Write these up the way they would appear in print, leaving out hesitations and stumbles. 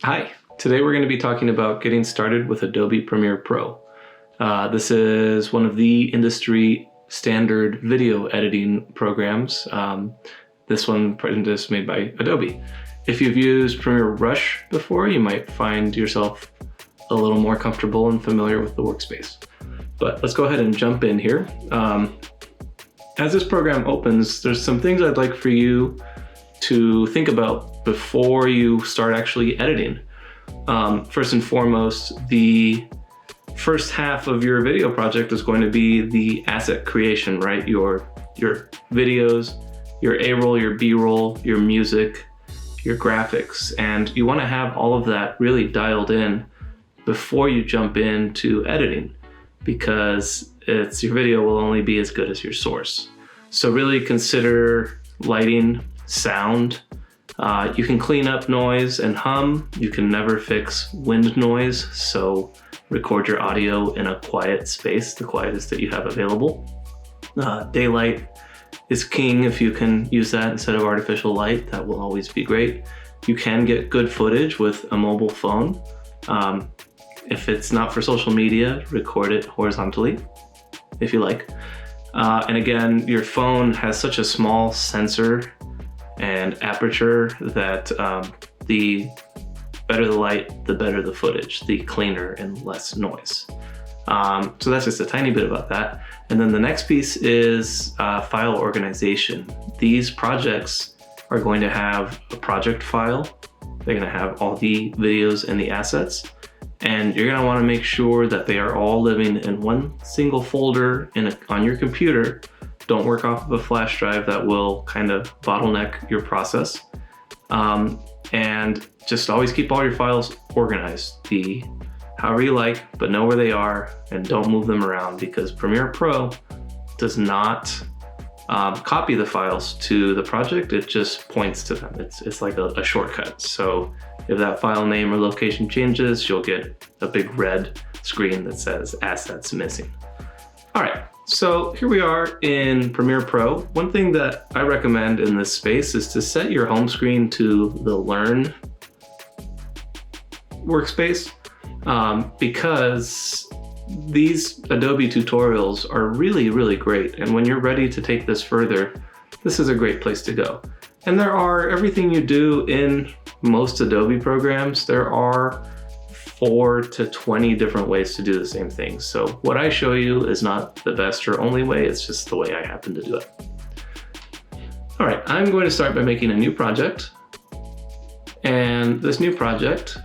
Hi, today we're going to be talking about getting started with Adobe Premiere Pro. This is one of the industry standard video editing programs. This one is made by Adobe. If you've used Premiere Rush before, you might find yourself a little more comfortable and familiar with the workspace. But let's go ahead and jump in here. As this program opens, there's some things I'd like for you to think about before you start actually editing. First and foremost, the first half of your video project is going to be the asset creation, right? Your videos, your A-roll, your B-roll, your music, your graphics, and you want to have all of that really dialed in before you jump into editing, because your video will only be as good as your source. So really consider lighting, sound. You can clean up noise and hum. You can never fix wind noise, so record your audio in a quiet space, the quietest that you have available. Daylight is king. If you can use that instead of artificial light, that will always be great. You can get good footage with a mobile phone. If it's not for social media, record it horizontally if you like. And again, your phone has such a small sensor and aperture that the better the light, the better the footage, the cleaner and less noise. So that's just a tiny bit about that. And then the next piece is file organization. These projects are going to have a project file. They're going to have all the videos and the assets. And you're going to want to make sure that they are all living in one single folder on your computer. Don't work off of a flash drive. That will kind of bottleneck your process. And just always keep all your files organized, however you like, but know where they are and don't move them around, because Premiere Pro does not copy the files to the project. It just points to them. It's like a shortcut. So if that file name or location changes, you'll get a big red screen that says assets missing. All right, so here we are in Premiere Pro. One thing that I recommend in this space is to set your home screen to the Learn workspace, because these Adobe tutorials are really, really great. And when you're ready to take this further, this is a great place to go. And there are everything you do in most Adobe programs, there are 4 to 20 different ways to do the same thing. So what I show you is not the best or only way, it's just the way I happen to do it. All right, I'm going to start by making a new project. And this new project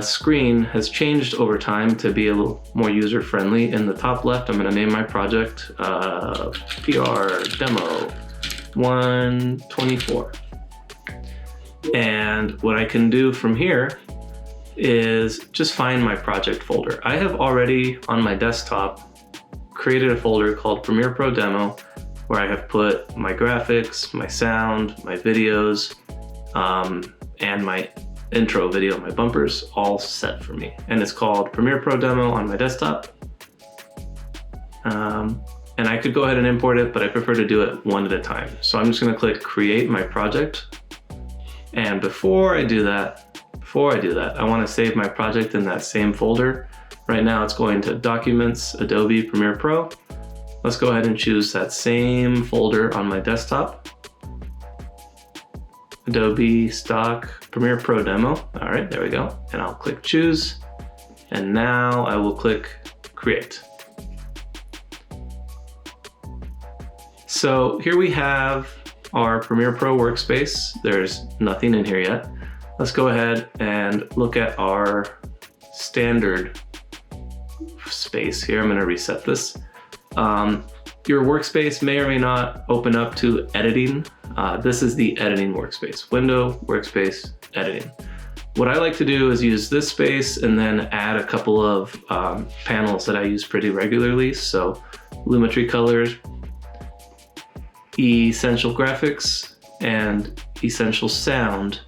screen has changed over time to be a little more user-friendly. In the top left, I'm going to name my project PR Demo 124. And what I can do from here is just find my project folder. I have already on my desktop created a folder called Premiere Pro Demo, where I have put my graphics, my sound, my videos, and my intro video, my bumpers, all set for me. And it's called Premiere Pro Demo on my desktop. And I could go ahead and import it, but I prefer to do it one at a time. So I'm just gonna click Create My Project. And before I do that, I wanna save my project in that same folder. Right now it's going to Documents, Adobe Premiere Pro. Let's go ahead and choose that same folder on my desktop. Adobe Stock Premiere Pro Demo. All right, there we go. And I'll click Choose. And now I will click Create. So here we have our Premiere Pro workspace. There's nothing in here yet. Let's go ahead and look at our standard space here. I'm going to reset this. Your workspace may or may not open up to editing. This is the editing workspace. Window, workspace, editing. What I like to do is use this space and then add a couple of panels that I use pretty regularly. So Lumetri Colors, Essential Graphics, and Essential Sound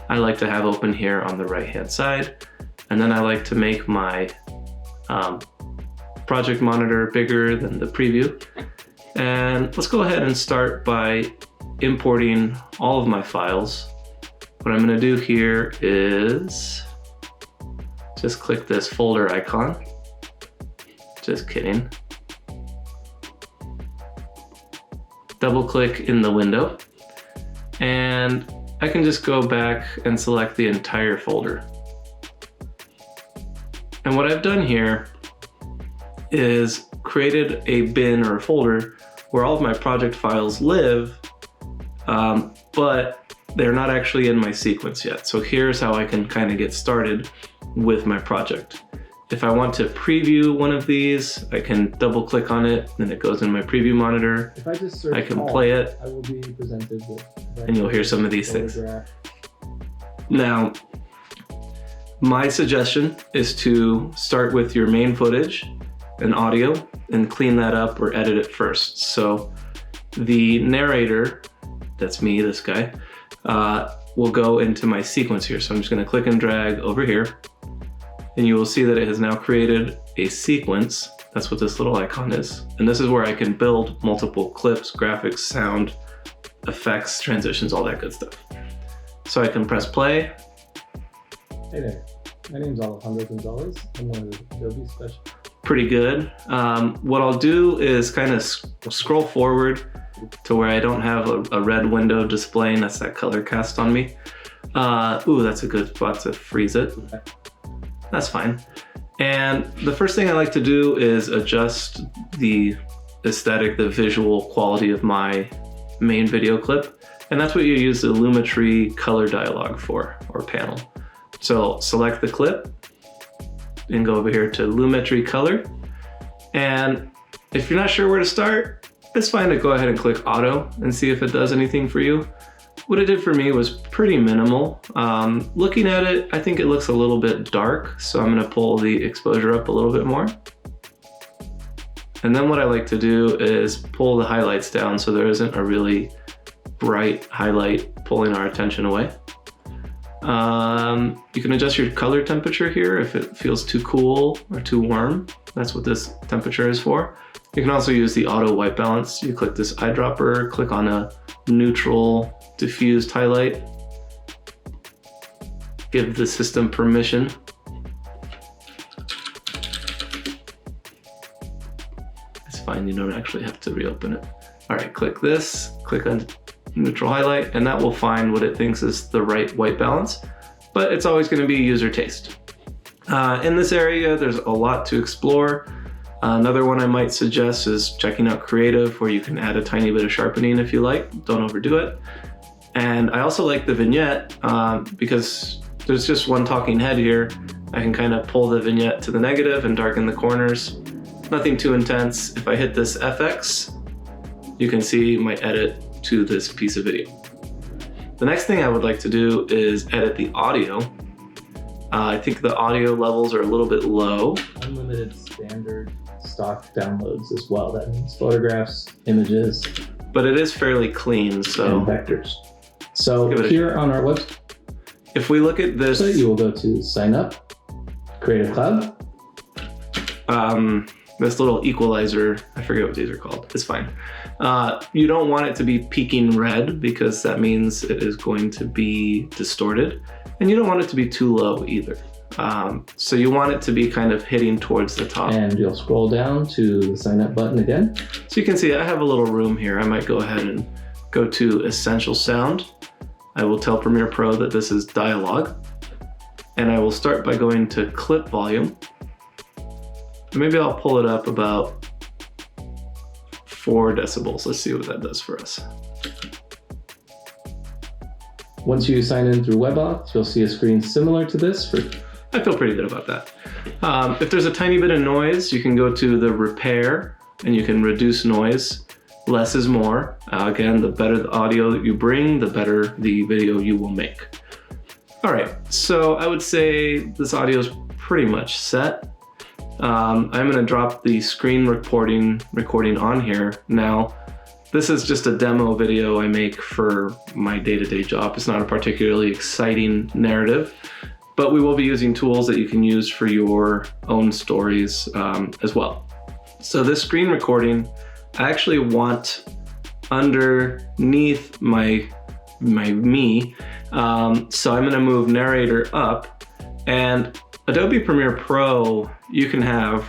I like to have open here on the right hand side. And then I like to make my project monitor bigger than the preview. And let's go ahead and start by importing all of my files what I'm gonna do here is just click this folder icon. Just kidding. Double click in the window, and I can just go back and select the entire folder. And what I've done here is created a bin or a folder where all of my project files live, but they're not actually in my sequence yet. So here's how I can kind of get started with my project. If I want to preview one of these, I can double click on it, and it goes in my preview monitor. If I just search I can play it, I will be presented with, and you'll hear some of these things. photograph. Now, my suggestion is to start with your main footage and audio and clean that up or edit it first. So the narrator, that's me, this guy, will go into my sequence here. So I'm just gonna click and drag over here, and you will see that it has now created a sequence. That's what this little icon is. And this is where I can build multiple clips, graphics, sound, effects, transitions, all that good stuff. So I can press play. Hey there, my name's Alejandro Gonzalez. I'm one of the Adobe specialists. Pretty good. What I'll do is kind of scroll forward to where I don't have a red window displaying. That's that color cast on me. Ooh, that's a good spot to freeze it. That's fine. And the first thing I like to do is adjust the aesthetic, the visual quality of my main video clip. And that's what you use the Lumetri color dialog for, or panel. So select the clip and go over here to Lumetri color. And if you're not sure where to start, it's fine to go ahead and click auto and see if it does anything for you. What it did for me was pretty minimal. Looking at it, I think it looks a little bit dark, so I'm gonna pull the exposure up a little bit more. And then what I like to do is pull the highlights down so there isn't a really bright highlight pulling our attention away. You can adjust your color temperature here if it feels too cool or too warm. That's what this temperature is for. You can also use the auto white balance. You click this eyedropper, click on a neutral diffused highlight. Give the system permission. It's fine, you don't actually have to reopen it. All right, click this, click on neutral highlight, and that will find what it thinks is the right white balance, but it's always going to be user taste. In this area, there's a lot to explore. Another one I might suggest is checking out Creative, where you can add a tiny bit of sharpening if you like. Don't overdo it. And I also like the vignette because there's just one talking head here. I can kind of pull the vignette to the negative and darken the corners. Nothing too intense. If I hit this FX, you can see my edit to this piece of video. The next thing I would like to do is edit the audio. I think the audio levels are a little bit low. Unlimited standard stock downloads as well. That means photographs, images, but it is fairly clean, so. and vectors. So here on our website, if we look at this, you will go to sign up, Creative Cloud. This little equalizer, I forget what these are called, it's fine. You don't want it to be peaking red because that means it is going to be distorted. And you don't want it to be too low either. So you want it to be kind of hitting towards the top. And you'll scroll down to the sign up button again. So you can see I have a little room here. I might go ahead and go to Essential Sound. I will tell Premiere Pro that this is dialogue. And I will start by going to clip volume. And maybe I'll pull it up about 4 decibels. Let's see what that does for us. Once you sign in through WebAuth, you'll see a screen similar to this. I feel pretty good about that. If there's a tiny bit of noise, you can go to the repair and you can reduce noise. Less is more. Again, the better the audio that you bring, the better the video you will make. All right, so I would say this audio is pretty much set. I'm gonna drop the screen recording on here now. This is just a demo video I make for my day-to-day job. It's not a particularly exciting narrative, but we will be using tools that you can use for your own stories as well. So this screen recording, I actually want underneath my me So I'm gonna move narrator up, and Adobe Premiere Pro, you can have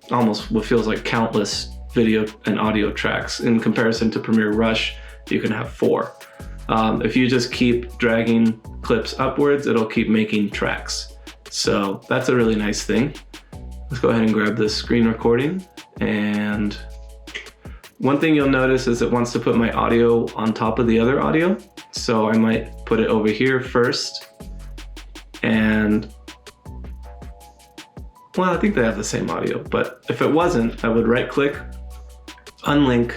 almost what feels like countless video and audio tracks. In comparison to Premiere Rush, you can have 4. If you just keep dragging clips upwards, it'll keep making tracks. So that's a really nice thing. Let's go ahead and grab this screen recording. And one thing you'll notice is it wants to put my audio on top of the other audio. So I might put it over here first. And well, I think they have the same audio, but if it wasn't, I would right click, unlink,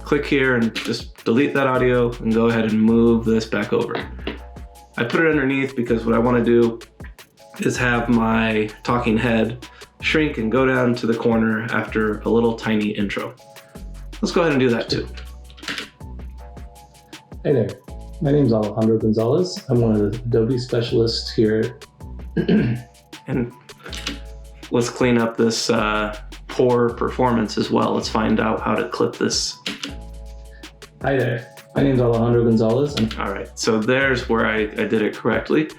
click here and just delete that audio and go ahead and move this back over. I put it underneath because what I want to do is have my talking head shrink and go down to the corner after a little tiny intro. Let's go ahead and do that too. Hey there, my name's Alejandro Gonzalez. I'm one of the Adobe specialists here. And let's clean up this poor performance as well. Let's find out how to clip this. Hi there, my name's Alejandro Gonzalez. All right, so there's where I did it correctly.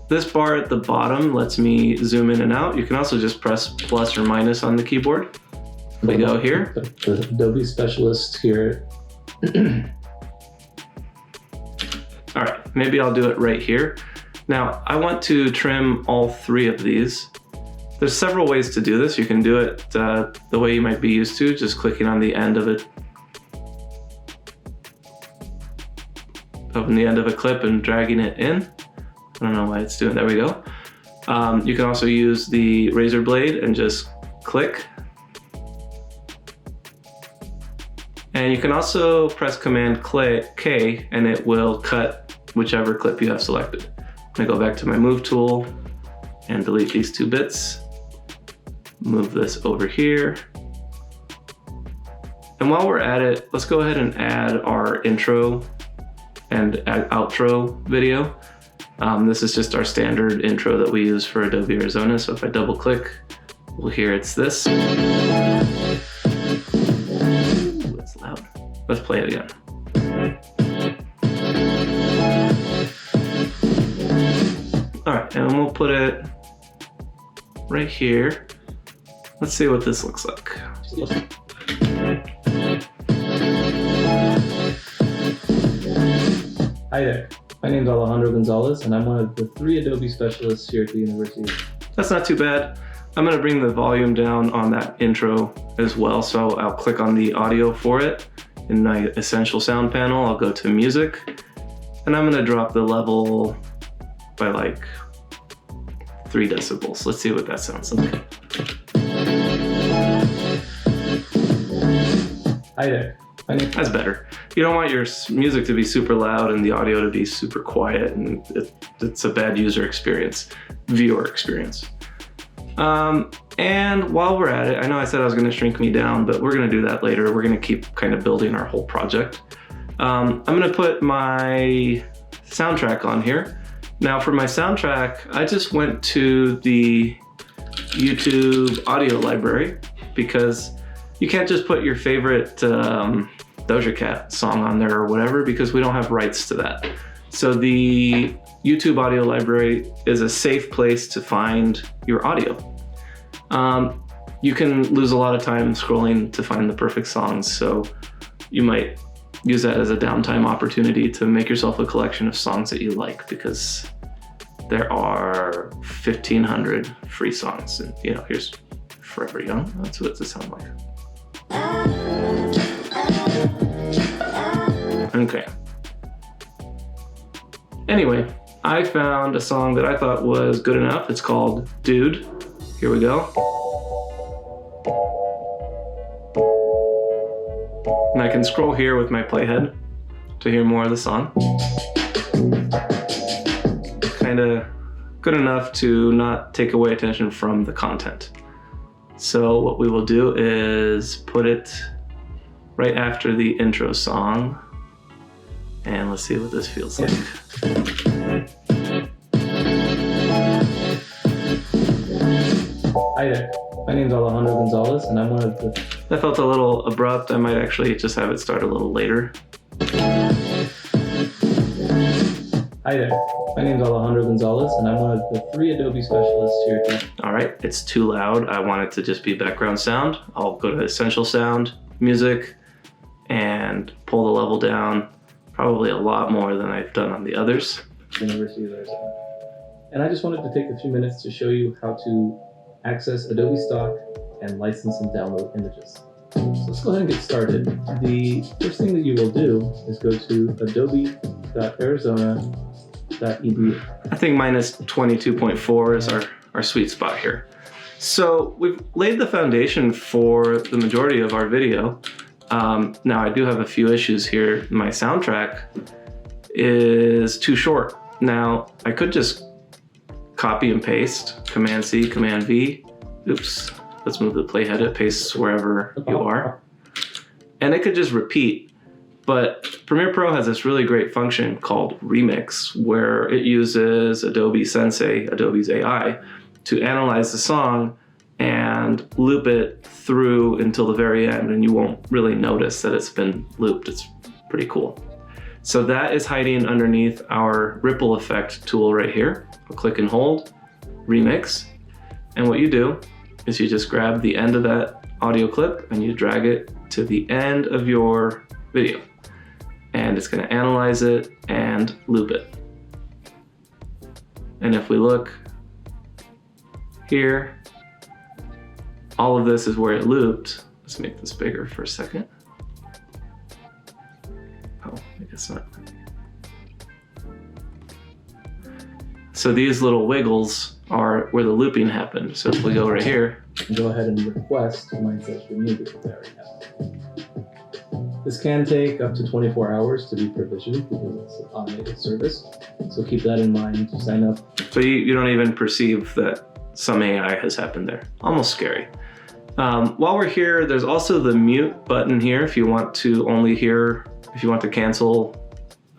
This bar at the bottom lets me zoom in and out. You can also just press plus or minus on the keyboard. We go here. The Adobe specialist here. All right, maybe I'll do it right here. Now, I want to trim all 3 of these. There's several ways to do this. You can do it the way you might be used to, just clicking on the end of it, the end of a clip and dragging it in. I don't know why it's doing, there we go. You can also use the razor blade and just click. And you can also press Command K and it will cut whichever clip you have selected. I'm gonna go back to my move tool and delete these 2 bits. Move this over here. And while we're at it, let's go ahead and add our intro and outro video. This is just our standard intro that we use for Adobe Arizona. So if I double click, we'll hear it's this. Ooh, it's loud. Let's play it again. All right, and we'll put it right here. Let's see what this looks like. Hi there, my name's Alejandro Gonzalez and I'm one of the 3 Adobe specialists here at the university. That's not too bad. I'm gonna bring the volume down on that intro as well. So I'll click on the audio for it. In my essential sound panel, I'll go to music and I'm gonna drop the level by like 3 decibels. Let's see what that sounds like. Hi there. That's better. You don't want your music to be super loud and the audio to be super quiet, and it's a bad user experience, viewer experience. And while we're at it, I know I said I was going to shrink me down, but we're going to do that later. We're going to keep kind of building our whole project. I'm going to put my soundtrack on here. Now for my soundtrack, I just went to the YouTube audio library because you can't just put your favorite Doja Cat song on there or whatever, because we don't have rights to that. So the YouTube audio library is a safe place to find your audio. You can lose a lot of time scrolling to find the perfect songs, so you might use that as a downtime opportunity to make yourself a collection of songs that you like, because there are 1,500 free songs. And you know, here's Forever Young. That's what it sounds like. Okay. Anyway, I found a song that I thought was good enough. It's called Dude. Here we go. And I can scroll here with my playhead to hear more of the song. Kind of good enough to not take away attention from the content. So what we will do is put it right after the intro song. And let's see what this feels like. Hi there, my name's Alejandro Gonzalez and I'm one of the... That felt a little abrupt. I might actually just have it start a little later. Hi there, my name is Alejandro Gonzalez and I'm one of the 3 Adobe specialists here at DeepSeek. All right, it's too loud. I want it to just be background sound. I'll go to Essential Sound, Music, and pull the level down probably a lot more than I've done on the others. University of Arizona. And I just wanted to take a few minutes to show you how to access Adobe Stock and license and download images. So let's go ahead and get started. The first thing that you will do is go to adobe.arizona.edu. I think minus 22.4 is our sweet spot here. So we've laid the foundation for the majority of our video. Now I do have a few issues here. My soundtrack is too short. Now I could just copy and paste, Command C, Command V. Oops, let's move the playhead, it pastes wherever you are. And it could just repeat. But Premiere Pro has this really great function called Remix, where it uses Adobe Sensei, Adobe's AI, to analyze the song and loop it through until the very end, and you won't really notice that it's been looped. It's pretty cool. So that is hiding underneath our ripple effect tool right here. I'll click and hold, Remix, and what you do is you just grab the end of that audio clip and you drag it to the end of your video. And it's going to analyze it and loop it. And if we look here, all of this is where it looped. Let's make this bigger for a second. Oh, I guess not. So these little wiggles are where the looping happened. So if we go right here, go ahead and request Mindset's Renewed if that already happened. This can take up to 24 hours to be provisioned because it's an automated service. So keep that in mind to sign up. So you don't even perceive that some AI has happened there. Almost scary. While we're here, there's also the mute button here if you want to only hear, if you want to cancel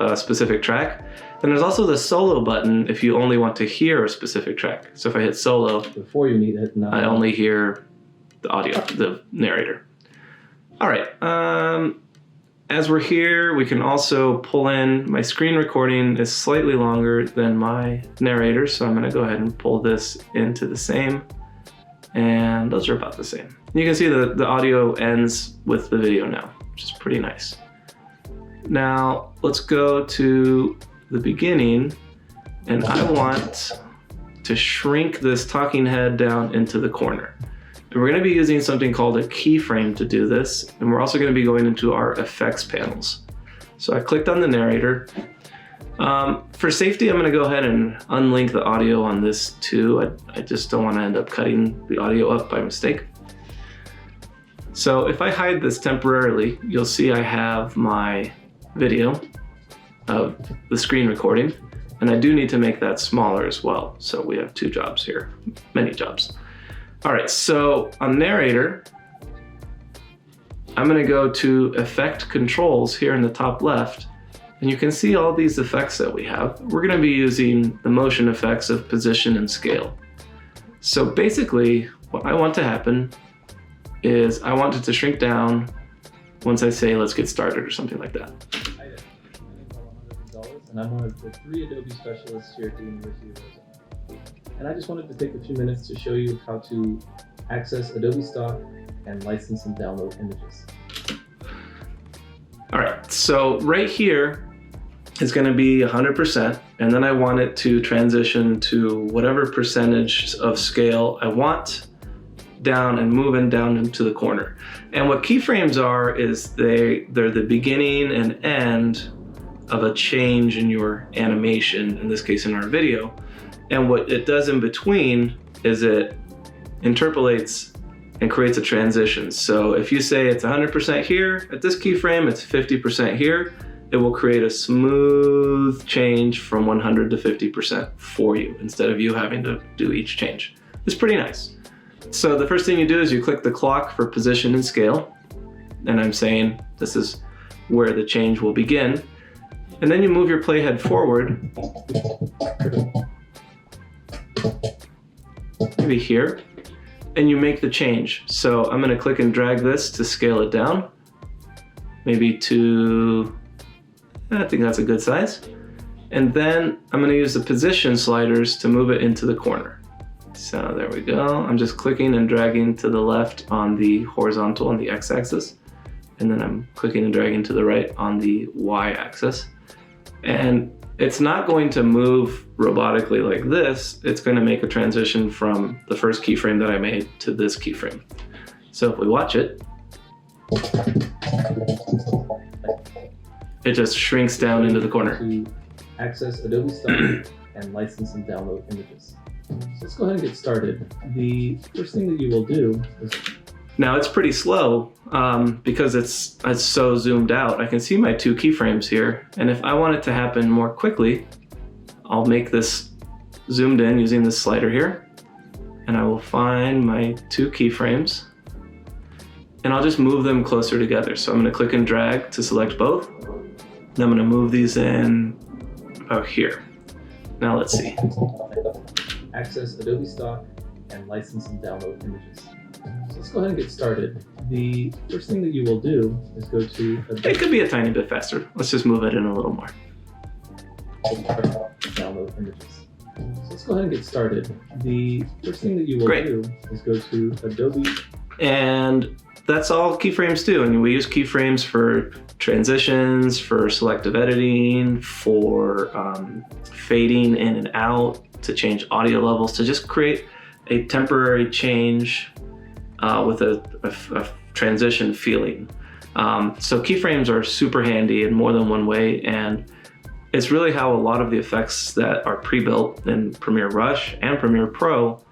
a specific track. And there's also the solo button if you only want to hear a specific track. So if I hit solo, before you need it, I only hear the audio, the narrator. All right. As we're here, we can also pull in, my screen recording is slightly longer than my narrator, so I'm gonna go ahead and pull this into the same, and those are about the same. You can see the audio ends with the video now, which is pretty nice. Now, let's go to the beginning, and I want to shrink this talking head down into the corner. And we're going to be using something called a keyframe to do this, and we're also going to be going into our effects panels. So I clicked on the narrator. For safety, I'm going to go ahead and unlink the audio on this too. I just don't want to end up cutting the audio up by mistake. So if I hide this temporarily, you'll see I have my video of the screen recording, and I do need to make that smaller as well. So we have 2 jobs here, many jobs. All right, so on narrator, I'm gonna go to effect controls here in the top left, and you can see all these effects that we have. We're gonna be using the motion effects of position and scale. So basically, what I want to happen is I want it to shrink down once I say, let's get started or something like that. Hi there, my name is Alejandro Gonzalez, and I'm one of the 3 Adobe specialists here at the University of Arizona. And I just wanted to take a few minutes to show you how to access Adobe Stock and license and download images. All right, so right here is going to be 100%, and then I want it to transition to whatever percentage of scale I want down and moving down into the corner. And what keyframes are is they're the beginning and end of a change in your animation, in this case in our video. And what it does in between is it interpolates and creates a transition. So if you say it's 100% here, at this keyframe, it's 50% here, it will create a smooth change from 100 to 50% for you, instead of you having to do each change. It's pretty nice. So the first thing you do is you click the clock for position and scale. And I'm saying this is where the change will begin. And then you move your playhead forward, maybe here, and you make the change. So I'm going to click and drag this to scale it down, maybe to, I think that's a good size. And then I'm going to use the position sliders to move it into the corner. So there we go. I'm just clicking and dragging to the left on the horizontal on the x-axis. And then I'm clicking and dragging to the right on the y-axis. And it's not going to move robotically like this. It's going to make a transition from the first keyframe that I made to this keyframe. So if we watch it, it just shrinks down into the corner. To access Adobe Stock and license and download images. So let's go ahead and get started. The first thing that you will do is... Now it's pretty slow because it's so zoomed out. I can see my 2 keyframes here, and if I want it to happen more quickly, I'll make this zoomed in using this slider here, and I will find my 2 keyframes, and I'll just move them closer together. So I'm going to click and drag to select both, and I'm going to move these in about here. Now let's see. Access Adobe Stock and license and download images. So let's go ahead and get started. The first thing that you will do is go to Adobe. It could be a tiny bit faster. Let's just move it in a little more. Download images. So let's go ahead and get started. The first thing that you will do is go to Adobe. And that's all keyframes do. And we use keyframes for transitions, for selective editing, for fading in and out, to change audio levels, to just create a temporary change with a transition feeling. So keyframes are super handy in more than one way, and it's really how a lot of the effects that are pre-built in Premiere Rush and Premiere Pro,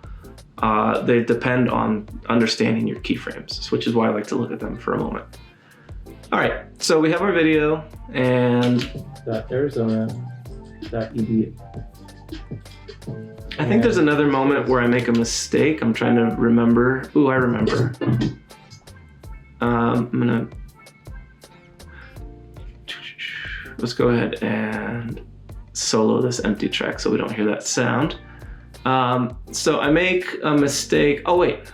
they depend on understanding your keyframes, which is why I like to look at them for a moment. All right, so we have our video and .arizona.edu. I think there's another moment where I make a mistake. I'm trying to remember. Ooh, I remember. Let's go ahead and solo this empty track so we don't hear that sound. So I make a mistake. Oh wait,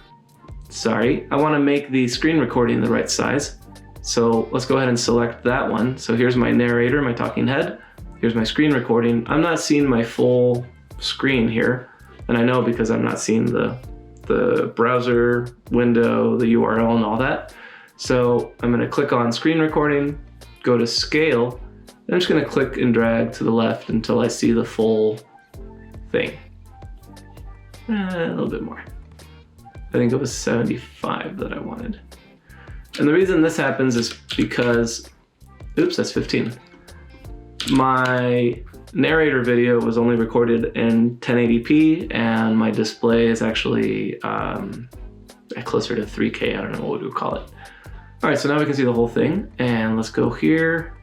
sorry. I want to make the screen recording the right size. So let's go ahead and select that one. So here's my narrator, my talking head. Here's my screen recording. I'm not seeing my full screen here, and I know because I'm not seeing the browser window, the URL and all that. So I'm going to click on screen recording, go to scale, and I'm just going to click and drag to the left until I see the full thing. A little bit more. I think it was 75 that I wanted. And the reason this happens is because, oops, that's 15. My narrator video was only recorded in 1080p, and my display is actually closer to 3K. I don't know what we would call it. All right, so now we can see the whole thing, and let's go here.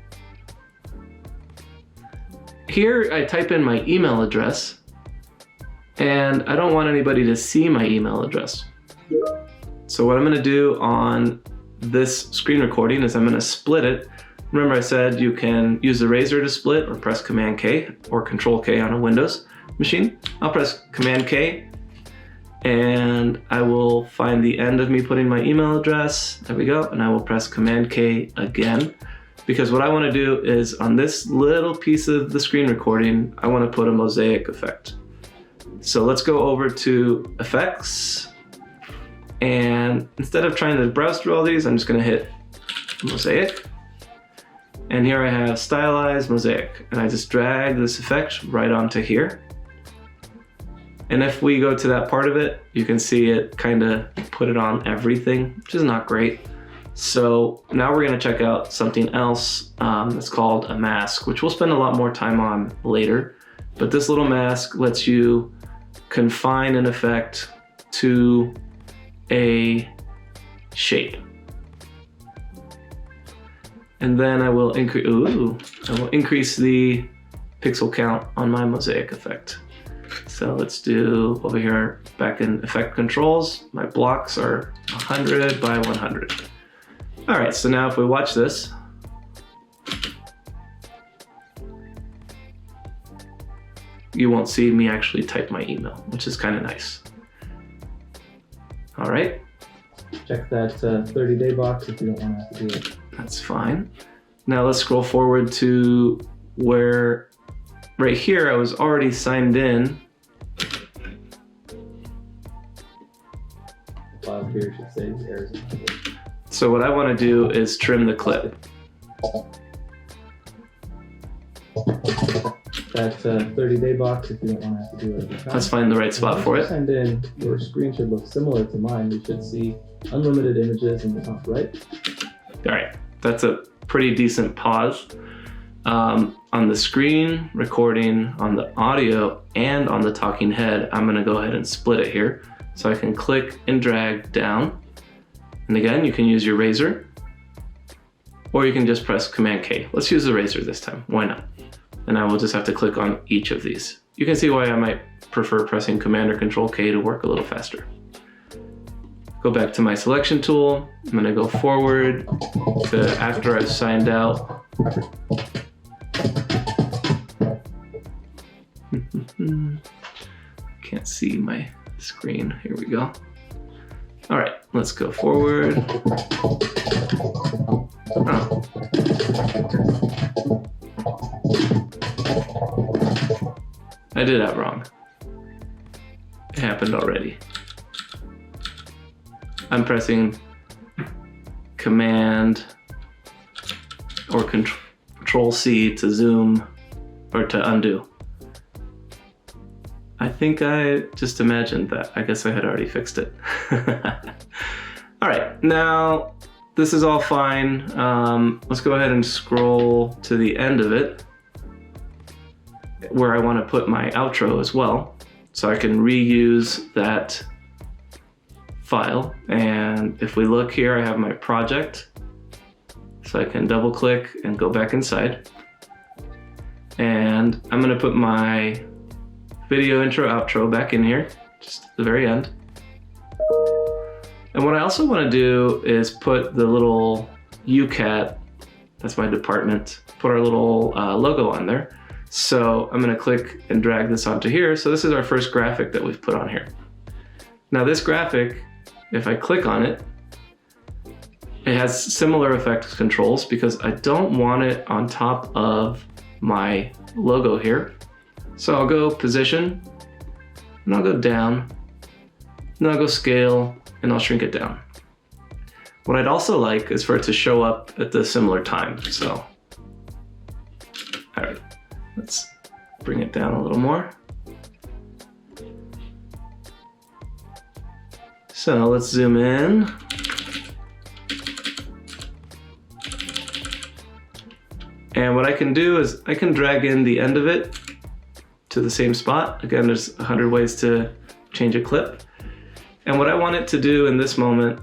Here I type in my email address, and I don't want anybody to see my email address. So what I'm gonna do on this screen recording is I'm gonna split it. Remember I said you can use the razor to split or press Command K or Control K on a Windows machine. I'll press Command K and I will find the end of me putting my email address. There we go. And I will press Command K again, because what I want to do is on this little piece of the screen recording, I want to put a mosaic effect. So let's go over to Effects, and instead of trying to browse through all these, I'm just going to hit Mosaic. And here I have Stylize Mosaic, and I just drag this effect right onto here. And if we go to that part of it, you can see it kind of put it on everything, which is not great. So now we're going to check out something else that's called a mask, which we'll spend a lot more time on later. But this little mask lets you confine an effect to a shape. And then I will increase the pixel count on my mosaic effect. So let's do over here, back in effect controls, my blocks are 100 by 100. All right, so now if we watch this, you won't see me actually type my email, which is kind of nice. All right. Check that 30-day box if you don't want to have to do it. That's fine. Now let's scroll forward to where right here I was already signed in. The file here should say errors. So what I want to do is trim the clip. That 30-day box, if you don't want to have to do it every time. Let's find the right spot for it. And then your screen should look similar to mine. You should see unlimited images in the top right. All right, that's a pretty decent pause. On the screen recording, on the audio, and on the talking head, I'm gonna go ahead and split it here. So I can click and drag down. And again, you can use your razor, or you can just press Command K. Let's use the razor this time, why not? And I will just have to click on each of these. You can see why I might prefer pressing Command or Control K to work a little faster. Go back to my selection tool. I'm gonna go forward to after I've signed out. Can't see my screen. Here we go. All right, let's go forward. Oh. I did that wrong. It happened already. I'm pressing Command or Control C to zoom or to undo. I think I just imagined that. I guess I had already fixed it. All right, now this is all fine. Let's go ahead and scroll to the end of it where I want to put my outro as well. So I can reuse that file. And if we look here, I have my project. So I can double click and go back inside. And I'm gonna put my video intro outro back in here, just at the very end. And what I also want to do is put the little UCAT, that's my department, put our little logo on there. So I'm going to click and drag this onto here. So this is our first graphic that we've put on here. Now this graphic, if I click on it, it has similar effects controls because I don't want it on top of my logo here. So I'll go position, and I'll go down, and I'll go scale, and I'll shrink it down. What I'd also like is for it to show up at the similar time. So, all right, let's bring it down a little more. So let's zoom in. And what I can do is I can drag in the end of it to the same spot. Again, there's 100 ways to change a clip. And what I want it to do in this moment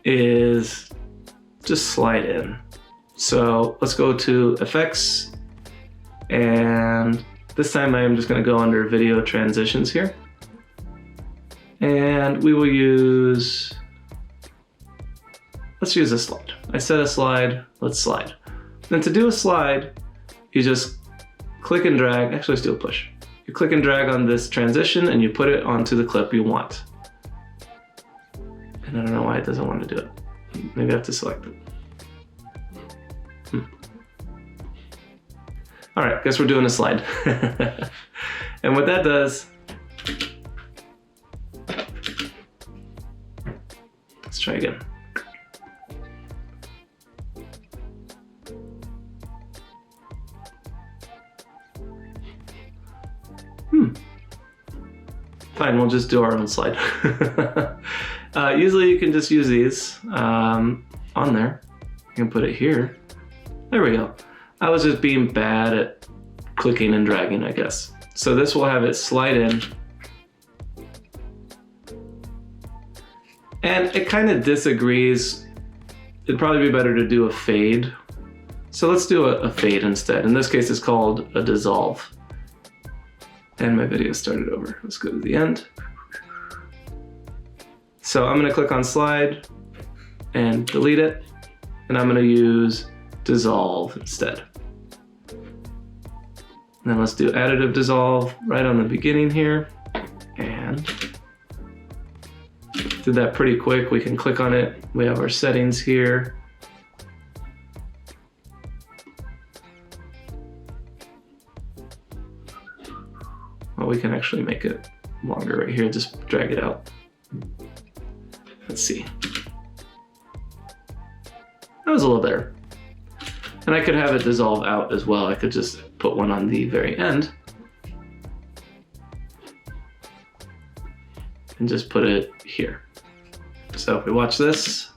is just slide in. So let's go to Effects, and this time I am just going to go under Video Transitions here. And we will use, let's use a slide. I set a slide, let's slide. And to do a slide, you just click and drag, actually let's do a push. You click and drag on this transition and you put it onto the clip you want. And I don't know why it doesn't want to do it. Maybe I have to select it. All right, guess we're doing a slide. And what that does, let's try again. Fine, we'll just do our own slide. Usually you can just use these on there. You can put it here. There we go. I was just being bad at clicking and dragging, I guess. So this will have it slide in. And it kind of disagrees. It'd probably be better to do a fade. So let's do a fade instead. In this case, it's called a dissolve. And my video started over. Let's go to the end. So I'm going to click on slide and delete it. And I'm going to use dissolve instead. And then let's do additive dissolve right on the beginning here. And did that pretty quick. We can click on it. We have our settings here. Well, we can actually make it longer right here. Just drag it out. Let's see. That was a little better. And I could have it dissolve out as well. I could just put one on the very end and just put it here. So if we watch this,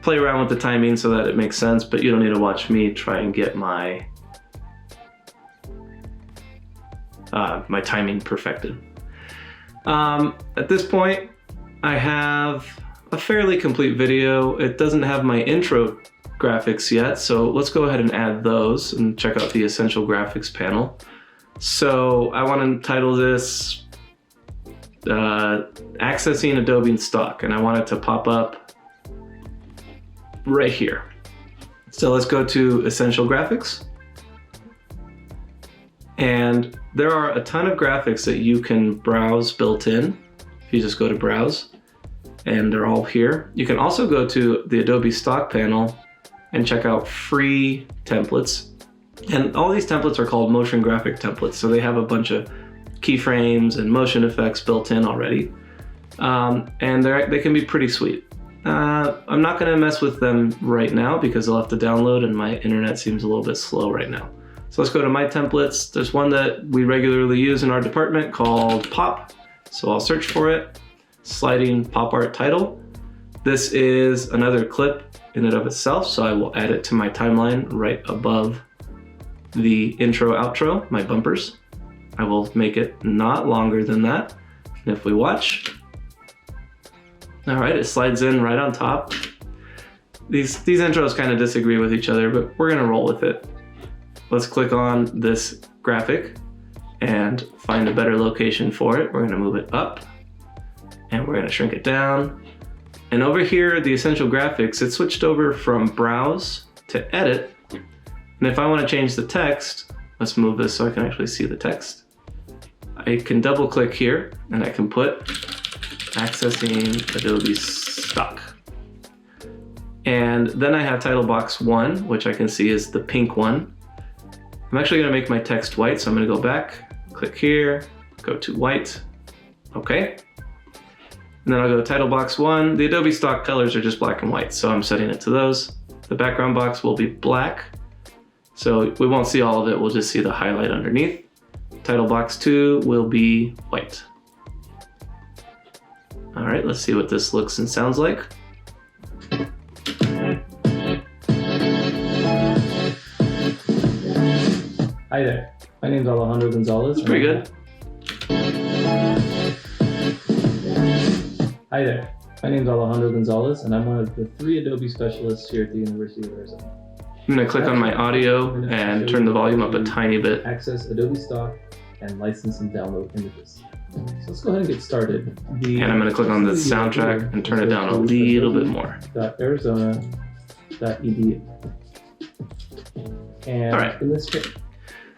play around with the timing so that it makes sense, but you don't need to watch me try and get my my timing perfected. At this point, I have a fairly complete video. It doesn't have my intro graphics yet, so let's go ahead and add those and check out the Essential Graphics panel. So I want to title this Accessing Adobe in Stock, and I want it to pop up right here. So let's go to Essential Graphics. And there are a ton of graphics that you can browse built in. If you just go to Browse, and they're all here. You can also go to the Adobe Stock panel and check out free templates. And all these templates are called motion graphic templates. So they have a bunch of keyframes and motion effects built in already. And they can be pretty sweet. I'm not gonna mess with them right now because they'll have to download and my internet seems a little bit slow right now. So let's go to My Templates. There's one that we regularly use in our department called Pop. So I'll search for it, sliding pop art title. This is another clip in and of itself, so I will add it to my timeline right above the intro outro, my bumpers. I will make it not longer than that. And if we watch, all right, it slides in right on top. These intros kind of disagree with each other, but we're gonna roll with it. Let's click on this graphic and find a better location for it. We're gonna move it up and we're gonna shrink it down. And over here, the Essential Graphics, it switched over from Browse to Edit. And if I wanna change the text, let's move this so I can actually see the text. I can double click here and I can put Accessing Adobe Stock. And then I have title box 1, which I can see is the pink one. I'm actually gonna make my text white, so I'm gonna go back, click here, go to white, okay. And then I'll go title box 1. The Adobe Stock colors are just black and white, so I'm setting it to those. The background box will be black, so we won't see all of it, we'll just see the highlight underneath. Title box 2 will be white. All right, let's see what this looks and sounds like. Hi there, my name's Alejandro Gonzalez. It's pretty good. Hi there, my name's Alejandro Gonzalez and I'm one of the 3 Adobe specialists here at the University of Arizona. I'm gonna click on my audio and turn the volume up a tiny bit. Access Adobe Stock and license and download images. So let's go ahead and get started. And I'm gonna click on the soundtrack and turn it down a little bit more. Arizona.edu. And all right. In this case,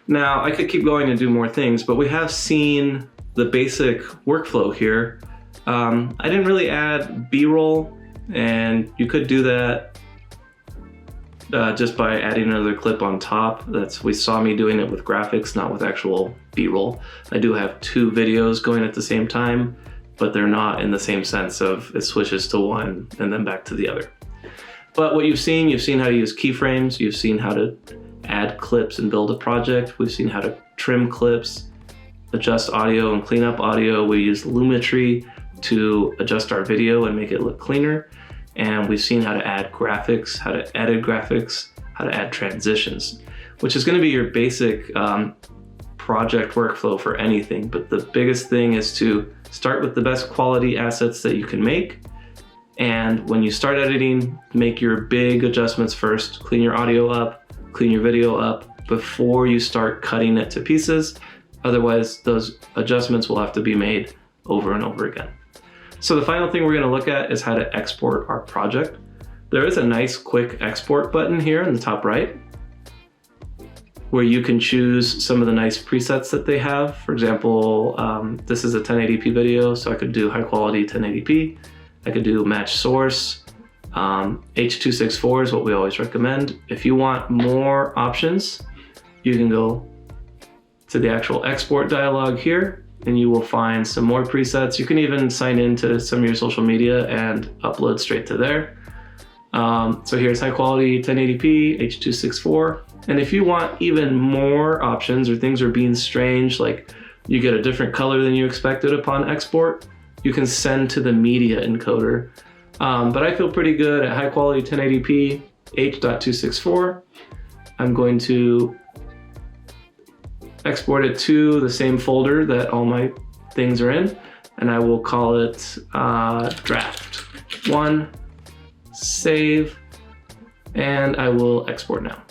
now I could keep going and do more things, but we have seen the basic workflow here. I didn't really add B-roll, and you could do that just by adding another clip on top. We saw me doing it with graphics, not with actual B-roll. I do have 2 videos going at the same time, but they're not in the same sense of it switches to one and then back to the other. But what you've seen how to use keyframes, you've seen how to add clips and build a project, we've seen how to trim clips, adjust audio and clean up audio. We use Lumetri to adjust our video and make it look cleaner. And we've seen how to add graphics, how to edit graphics, how to add transitions, which is gonna be your basic project workflow for anything. But the biggest thing is to start with the best quality assets that you can make. And when you start editing, make your big adjustments first. Clean your audio up, clean your video up before you start cutting it to pieces. Otherwise, those adjustments will have to be made over and over again. So the final thing we're gonna look at is how to export our project. There is a nice quick export button here in the top right, where you can choose some of the nice presets that they have. For example, this is a 1080p video, so I could do high quality 1080p. I could do match source. H.264 is what we always recommend. If you want more options, you can go to the actual export dialog here, and you will find some more presets. You can even sign into some of your social media and upload straight to there. So here's high quality 1080p, H.264. And if you want even more options or things are being strange, like you get a different color than you expected upon export, you can send to the media encoder. But I feel pretty good at high quality 1080p, H.264. I'm going to export it to the same folder that all my things are in, and I will call it draft 1, save, and I will export now.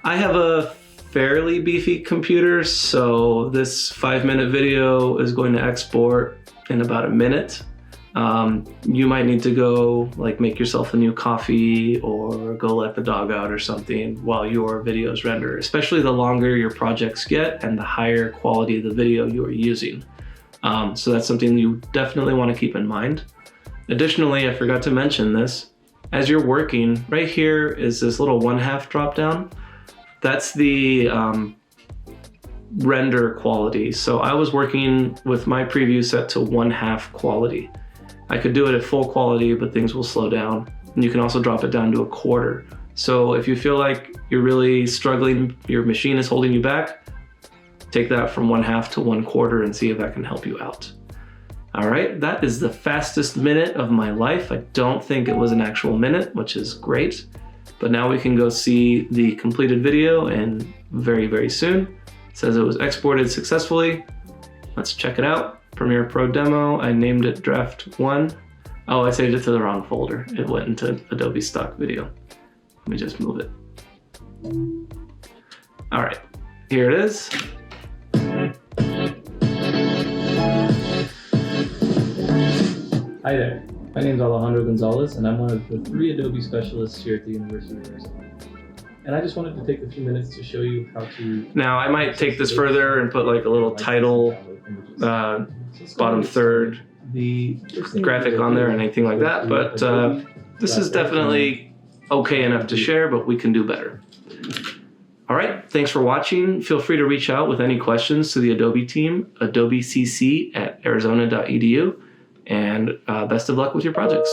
I have a fairly beefy computer, so this 5-minute video is going to export in about a minute. You might need to go like make yourself a new coffee or go let the dog out or something while your videos render, especially the longer your projects get and the higher quality of the video you are using. So that's something you definitely want to keep in mind. Additionally, I forgot to mention this. As you're working, right here is this little 1/2 drop down. That's the render quality. So I was working with my preview set to 1/2 quality. I could do it at full quality, but things will slow down. And you can also drop it down to 1/4. So if you feel like you're really struggling, your machine is holding you back, take that from 1/2 to 1/4 and see if that can help you out. All right, that is the fastest minute of my life. I don't think it was an actual minute, which is great. But now we can go see the completed video, and very, very soon. It says it was exported successfully. Let's check it out. Premiere Pro demo, I named it draft 1. Oh, I saved it to the wrong folder. It went into Adobe stock video. Let me just move it. All right, here it is. Hi there, my name is Alejandro Gonzalez, and I'm one of the 3 Adobe specialists here at the University of Arizona. And I just wanted to take a few minutes to show you how to... Now, I might take this further and put like a little title, bottom third graphic on there and anything like that, but this is definitely okay enough to share, but we can do better. All right, thanks for watching. Feel free to reach out with any questions to the Adobe team, adobecc@arizona.edu, and best of luck with your projects.